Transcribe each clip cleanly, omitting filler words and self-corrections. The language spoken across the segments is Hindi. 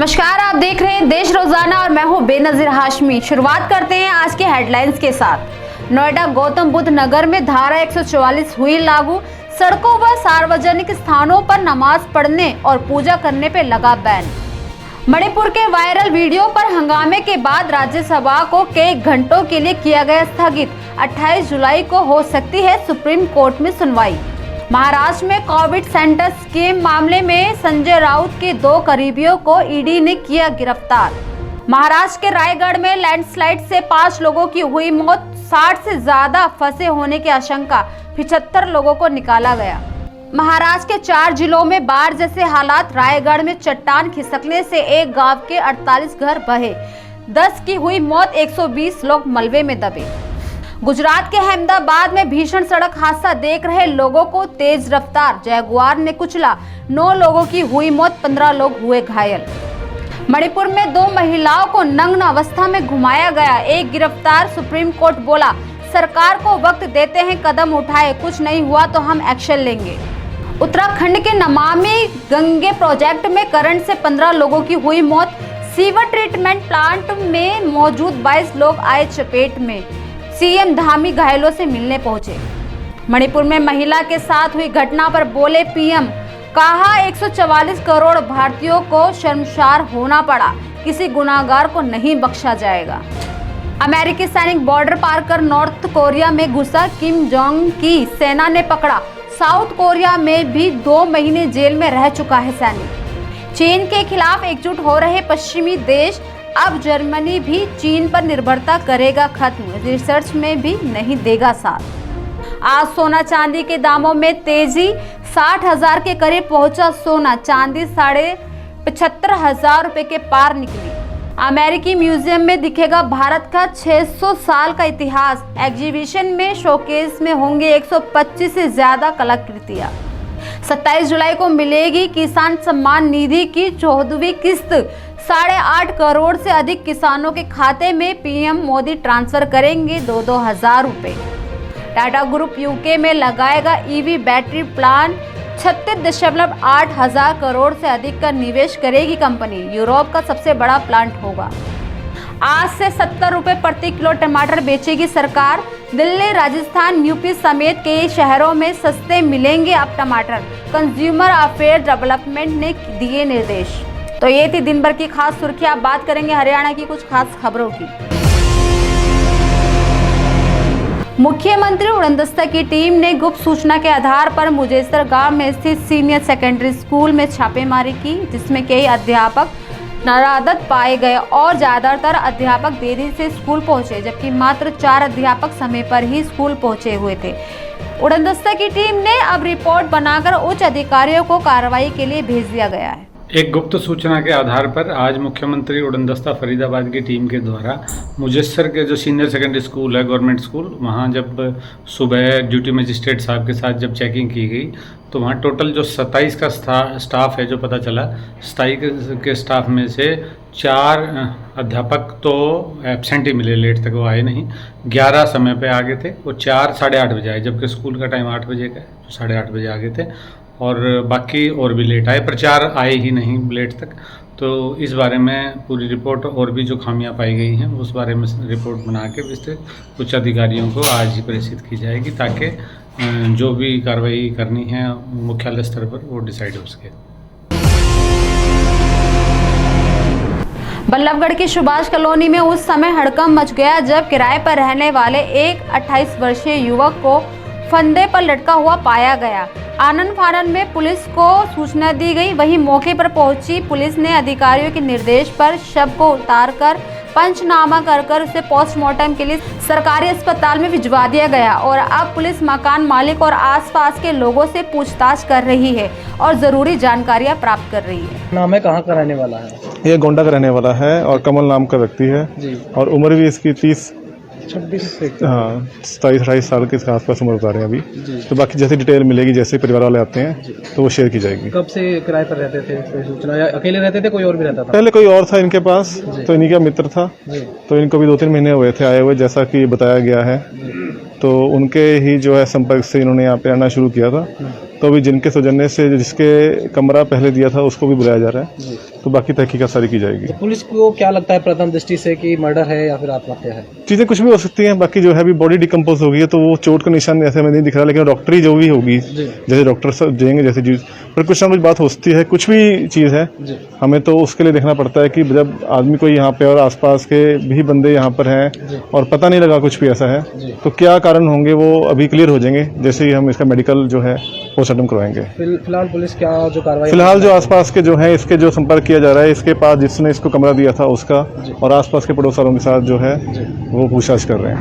नमस्कार, आप देख रहे हैं देश रोजाना और मैं हूं बेनजीर हाशमी। शुरुआत करते हैं आज के हेडलाइंस के साथ। नोएडा गौतम बुद्ध नगर में धारा 144 हुई लागू। सड़कों व सार्वजनिक स्थानों पर नमाज पढ़ने और पूजा करने पर लगा बैन। मणिपुर के वायरल वीडियो पर हंगामे के बाद राज्यसभा को कई घंटों के लिए किया गया स्थगित। 28 जुलाई को हो सकती है सुप्रीम कोर्ट में सुनवाई। महाराष्ट्र में कोविड सेंटर स्कीम मामले में संजय राउत के 2 करीबियों को ईडी ने किया गिरफ्तार। महाराष्ट्र के रायगढ़ में लैंडस्लाइड से 5 लोगों की हुई मौत। 60 से ज्यादा फंसे होने की आशंका। 75 लोगों को निकाला गया। महाराष्ट्र के 4 जिलों में बाढ़ जैसे हालात। रायगढ़ में चट्टान खिसकने से एक गांव के 48 घर बहे। 10 की हुई मौत। 120 लोग मलबे में दबे। गुजरात के अहमदाबाद में भीषण सड़क हादसा। देख रहे लोगों को तेज रफ्तार जैगुआर ने कुचला। 9 लोगों की हुई मौत। 15 लोग हुए घायल। मणिपुर में 2 महिलाओं को नग्न अवस्था में घुमाया गया। एक गिरफ्तार। सुप्रीम कोर्ट बोला सरकार को वक्त देते हैं, कदम उठाए, कुछ नहीं हुआ तो हम एक्शन लेंगे। उत्तराखंड के नमामि गंगे प्रोजेक्ट में करंट से 15 लोगों की हुई मौत। सीवर ट्रीटमेंट प्लांट में मौजूद 22 लोग आए चपेट में। सीएम धामी घायलों से मिलने पहुंचे। मणिपुर में महिला के साथ हुई घटना पर बोले पीएम, कहा 144 करोड़ भारतीयों को शर्मसार होना पड़ा, किसी गुनाहगार को नहीं बख्शा जाएगा। अमेरिकी सैनिक बॉर्डर पार कर नॉर्थ कोरिया में घुसा। किम जोंग की सेना ने पकड़ा। साउथ कोरिया में भी 2 महीने जेल में रह चुका है सैनिक। चीन के खिलाफ एकजुट हो रहे पश्चिमी देश। अब जर्मनी भी चीन पर निर्भरता करेगा खत्म। रिसर्च में भी नहीं देगा साथ। आज सोना चांदी के दामों में तेजी। 60,000 के करीब पहुंचा सोना। चांदी 75,500 रुपए के पार निकली। अमेरिकी म्यूजियम में दिखेगा भारत का 600 साल का इतिहास। एग्जीबिशन में शोकेस में होंगे 125 से ज्यादा कलाकृतियां। 27 जुलाई को मिलेगी किसान सम्मान निधि की 14वीं किस्त। 8.5 करोड़ से अधिक किसानों के खाते में पीएम मोदी ट्रांसफर करेंगे 2-2 हजार रुपए। टाटा ग्रुप यूके में लगाएगा ईवी बैटरी प्लांट। 36.8 हजार करोड़ से अधिक का निवेश करेगी कंपनी। यूरोप का सबसे बड़ा प्लांट होगा। आज से 70 रुपए प्रति किलो टमाटर बेचेगी सरकार। दिल्ली, राजस्थान, यूपी समेत कई शहरों में सस्ते मिलेंगे अब टमाटर। कंज्यूमर अफेयर डेवलपमेंट ने दिए निर्देश। तो ये थी दिन भर की खास सुर्खियां। अब बात करेंगे हरियाणा की कुछ खास खबरों की। मुख्यमंत्री उड़नदस्ता की टीम ने गुप्त सूचना के आधार पर मुजेसर गांव में स्थित सीनियर सेकेंडरी स्कूल में छापेमारी की, जिसमें कई अध्यापक नाराजद पाए गए और ज्यादातर अध्यापक देरी से स्कूल पहुंचे, जबकि मात्र 4 अध्यापक समय पर ही स्कूल पहुंचे हुए थे। उड़नदस्ता की टीम ने अब रिपोर्ट बनाकर उच्च अधिकारियों को कार्रवाई के लिए भेज दिया गया है। एक गुप्त सूचना के आधार पर आज मुख्यमंत्री उड़नदस्ता फरीदाबाद की टीम के द्वारा मुजेसर के जो सीनियर सेकेंडरी स्कूल है, गवर्नमेंट स्कूल, वहाँ जब सुबह ड्यूटी मजिस्ट्रेट साहब के साथ जब चेकिंग की गई तो वहाँ टोटल जो 27 का स्टाफ है, जो पता चला 27 के स्टाफ में से 4 अध्यापक तो एब्सेंट ही मिले, लेट तक वो आए नहीं। 11 समय पे आ गए थे, वो 4 साढ़े 8 बजे आए, जबकि स्कूल का टाइम 8 बजे का है, तो 8:30 बजे आ गए थे। और बाकी और भी लेट आए, पर 4 आए ही नहीं लेट तक। तो इस बारे में पूरी रिपोर्ट और भी जो खामियां पाई गई हैं उस बारे में रिपोर्ट बना के विस्तृत उच्च अधिकारियों को आज ही प्रेषित की जाएगी, ताकि जो भी कार्रवाई करनी है मुख्यालय स्तर पर वो डिसाइड हो सके। बल्लभगढ़ की सुभाष कॉलोनी में उस समय हड़कंप मच गया जब किराए पर रहने वाले एक 28 वर्षीय युवक को फंदे पर लटका हुआ पाया गया। आनन फानन में पुलिस को सूचना दी गई। वहीं मौके पर पहुंची पुलिस ने अधिकारियों के निर्देश पर शव को उतारकर पंचनामा कर उसे पोस्टमार्टम के लिए सरकारी अस्पताल में भिजवा दिया गया। और अब पुलिस मकान मालिक और आसपास के लोगों से पूछताछ कर रही है और जरूरी जानकारियां प्राप्त कर रही है। नाम है, कहाँ का रहने वाला है? ये गोंडा का रहने वाला है और कमल नाम का व्यक्ति है जी। और उम्र भी इसकी 26 हाँ 27-28 साल के आसपास उम्र बता रहे हैं अभी जी। तो बाकी जैसे डिटेल मिलेगी, जैसे परिवार वाले आते हैं तो वो शेयर की जाएगी। कब से किराए पर रहते थे? कोई सूचना या अकेले रहते थे, कोई और भी रहता था? पहले कोई और था इनके पास, तो इन्हीं का मित्र था, जी। तो इनको भी 2-3 महीने हुए थे आए हुए, जैसा कि बताया गया है। तो उनके ही जो है संपर्क से इन्होंने यहाँ पे आना शुरू किया था। तो अभी जिनके सौजन्य से जिसके कमरा पहले दिया था उसको भी बुलाया जा रहा है। तो बाकी तहकीकात सारी की जाएगी। तो पुलिस को क्या लगता है प्रथम दृष्टि से कि मर्डर है या फिर आत्महत्या है? चीज़ें कुछ भी हो सकती हैं, बाकी जो है अभी बॉडी डिकम्पोज हो गई है तो वो चोट का निशान ऐसे हमें नहीं दिख रहा, लेकिन डॉक्टरी जो भी होगी जैसे डॉक्टर सब देंगे जैसे चीज़ पर कुछ ना कुछ बात हो सकती है, कुछ भी चीज़ है हमें तो उसके लिए देखना पड़ता है कि जब आदमी को यहाँ पे और आसपास के भी बंदे यहाँ पर हैं और पता नहीं लगा कुछ भी ऐसा है तो क्या कारण होंगे वो अभी क्लियर हो जाएंगे जैसे ही हम इसका मेडिकल जो है पोस्टमार्टम करवाएंगे। फिलहाल पुलिस क्या जो कार्रवाई फिलहाल जो आसपास के जो है इसके जो संपर्क किया जा रहा है, इसके पास जिसने इसको कमरा दिया था उसका और आसपास के पड़ोस वालों के साथ जो है वो पूछताछ कर रहे हैं।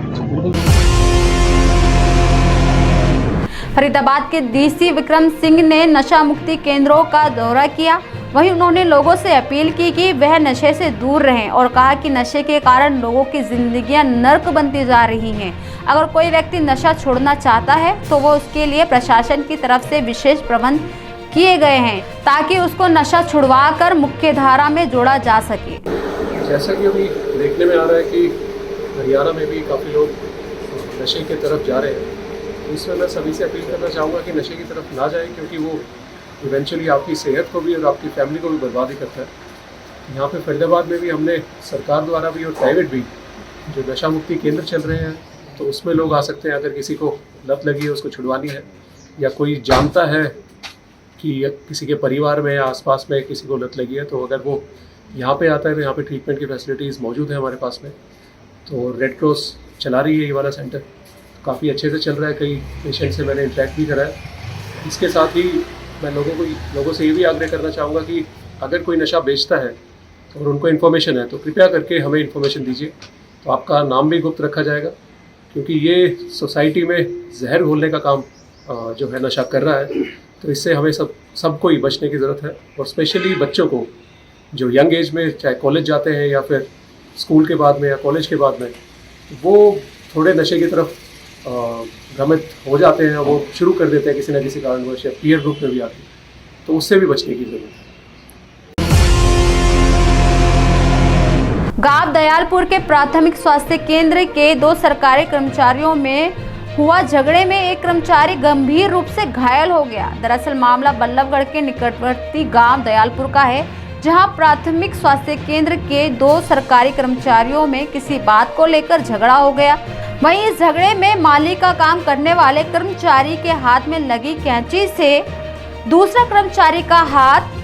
फरीदाबाद के डीसी विक्रम सिंह ने नशा मुक्ति केंद्रों का दौरा किया। वहीं उन्होंने लोगों से अपील की कि वह नशे से दूर रहें और कहा कि नशे के कारण लोगों की जिंदगियां नर्क बनती जा रही हैं। अगर कोई व्यक्ति नशा छोड़ना चाहता है तो वो उसके लिए प्रशासन की तरफ से विशेष प्रबंध किए गए हैं ताकि उसको नशा छुड़वा कर मुख्य धारा में जोड़ा जा सके। जैसा कि अभी देखने में आ रहा है कि हरियाणा में भी काफ़ी लोग नशे की तरफ जा रहे हैं, तो इसमें मैं सभी से अपील करना चाहूँगा कि नशे की तरफ ना जाए, क्योंकि वो इवेंचुअली आपकी सेहत को भी और आपकी फैमिली को भी बर्बादी करता है। यहाँ पे फरीदाबाद में भी हमने सरकार द्वारा भी और प्राइवेट भी जो नशा मुक्ति केंद्र चल रहे हैं तो उसमें लोग आ सकते हैं। अगर किसी को लत लगी है उसको छुड़वानी है या कोई जानता है कि किसी के परिवार में या आसपास में किसी को लत लगी है तो अगर वो यहाँ पे आता है तो यहाँ पे ट्रीटमेंट की फैसिलिटीज़ मौजूद है हमारे पास में। तो रेड क्रॉस चला रही है ये वाला सेंटर, काफ़ी अच्छे से चल रहा है। कई पेशेंट से मैंने इंटरेक्ट भी करा है। इसके साथ ही मैं लोगों से ये भी आग्रह करना चाहूँगा कि अगर कोई नशा बेचता है और उनको इन्फॉर्मेशन है तो कृपया करके हमें इन्फॉर्मेशन दीजिए, तो आपका नाम भी गुप्त रखा जाएगा, क्योंकि ये सोसाइटी में जहर घोलने का काम जो है नशा कर रहा है। तो इससे हमें सबको ही बचने की ज़रूरत है, और स्पेशली बच्चों को जो यंग एज में चाहे कॉलेज जाते हैं या फिर स्कूल के बाद में या कॉलेज के बाद में, वो थोड़े नशे की तरफ भ्रमित हो जाते हैं, वो शुरू कर देते हैं किसी न किसी कारणवश या पीयर ग्रुप में भी आते हैं, तो उससे भी बचने की ज़रूरत है। गांव दयालपुर के प्राथमिक स्वास्थ्य केंद्र के 2 सरकारी कर्मचारियों में हुआ झगड़े में एक कर्मचारी गंभीर रूप से घायल हो गया। दरअसल मामला बल्लभगढ़ के निकटवर्ती गांव दयालपुर का है, जहां प्राथमिक स्वास्थ्य केंद्र के 2 सरकारी कर्मचारियों में किसी बात को लेकर झगड़ा हो गया। वहीं इस झगड़े में माली का काम करने वाले कर्मचारी के हाथ में लगी कैंची से दूसरा कर्मचारी का हाथ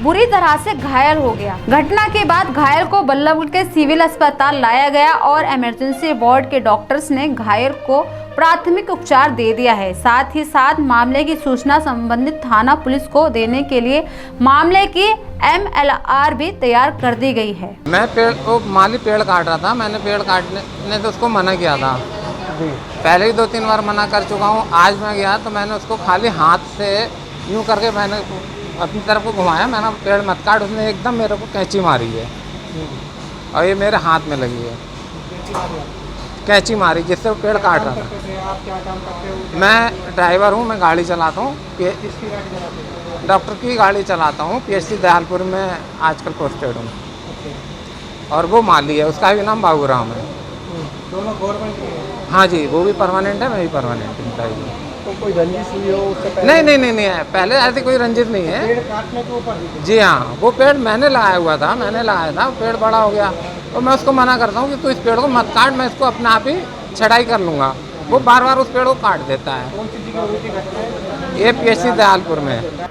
बुरी तरह से घायल हो गया। घटना के बाद घायल को बल्लभगढ़ के सिविल अस्पताल लाया गया और इमरजेंसी वार्ड के डॉक्टर्स ने घायल को प्राथमिक उपचार दे दिया है। साथ ही साथ मामले की सूचना संबंधित थाना पुलिस को देने के लिए मामले की MLR भी तैयार कर दी गई है। वो माली पेड़ काट रहा था, मैंने पेड़ काटने तो उसको मना किया था। पहले ही 2-3 बार मना कर चुका हूँ। आज मैं गया तो मैंने उसको खाली हाथ से यूँ करके मैंने अपनी तरफ को घुमाया, मैंने पेड़ मत काट, उसने एकदम मेरे को कैंची मारी है और ये मेरे हाथ में लगी है कैंची मारी, जिससे वो पेड़ काट रहा था। आप क्या काम करते हो? मैं ड्राइवर हूँ, मैं गाड़ी चलाता हूँ, डॉक्टर की गाड़ी चलाता हूँ। PHC दयालपुर में आजकल पोस्टेड हूँ और वो माली है, उसका भी नाम बाबूराम है। दोनों गवर्नमेंट के हैं? हाँ जी, वो भी परमानेंट है, मैं भी परमानेंट हूँ। तो कोई रंजिश हुई हो उससे पहले? नहीं है, पहले ऐसी कोई रंजिश नहीं है। पेड़ काटने के ऊपर? जी हाँ, वो पेड़ मैंने लगाया हुआ था, पेड़ बड़ा हो गया तो मैं उसको मना करता हूँ कि तू इस पेड़ को मत काट, मैं इसको अपने आप ही छटाई कर लूँगा। वो बार बार उस पेड़ को काट देता है। कौन सी जगह हुई थी घटना? ये PHC दयालपुर में।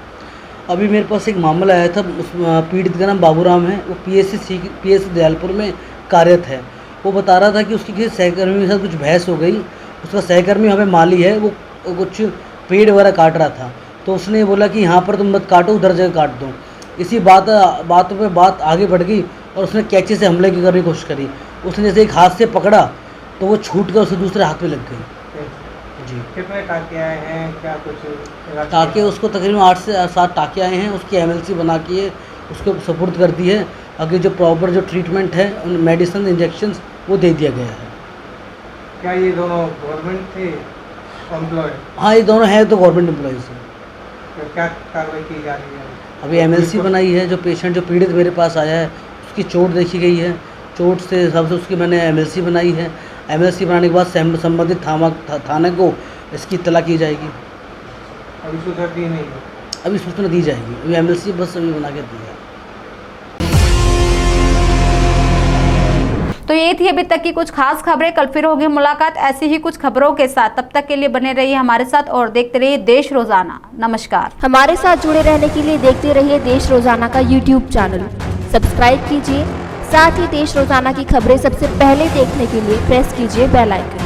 अभी मेरे पास एक मामला आया था, उस पीड़ित का नाम बाबूराम है, वो PHC दयालपुर में कार्यरत है। वो बता रहा था कि उसकी किसी सहकर्मी के साथ कुछ बहस हो गई। उसका सहकर्मी हमें माली है, वो कुछ पेड़ वगैरह काट रहा था, तो उसने बोला कि यहाँ पर तुम मत काटो, उधर जगह काट दो। इसी बातों पे बात आगे बढ़ गई और उसने कैंची से हमले करने की कोशिश करी। उसने जैसे एक हाथ से पकड़ा तो वो छूट कर उसके दूसरे हाथ में लग गई। जी, कितने टाँके आए हैं, क्या कुछ टाँके उसको तकरीबन 8 से 7 टाँके आए हैं। उसकी MLC बना के उसको सपोर्ट कर दी है। आगे जो प्रॉपर जो ट्रीटमेंट है, मेडिसिन इंजेक्शन वो दे दिया गया है। क्या ये दोनों गवर्नमेंट थे एम्प्लॉय? हाँ, ये दोनों हैं तो गवर्नमेंट एम्प्लॉयज़ हैं। तो क्या कार्रवाई की जा रही है? अभी MLC बनाई है। जो पेशेंट जो पीड़ित मेरे पास आया है उसकी चोट देखी गई है, चोट से हिसाब से उसकी मैंने MLC बनाई है। MLC बनाने के बाद संबंधित थाने को इसकी इत्तला की जाएगी। अभी सूचना दी नहीं है? अभी सूचना दी जाएगी। अभी MLC बस अभी बना के दी है। तो ये थी अभी तक की कुछ खास खबरें। कल फिर होगी मुलाकात ऐसी ही कुछ खबरों के साथ। तब तक के लिए बने रहिए हमारे साथ और देखते रहिए देश रोजाना। नमस्कार। हमारे साथ जुड़े रहने के लिए देखते रहिए देश रोजाना का यूट्यूब चैनल सब्सक्राइब कीजिए। साथ ही देश रोजाना की खबरें सबसे पहले देखने के लिए प्रेस कीजिए बेल आइकन।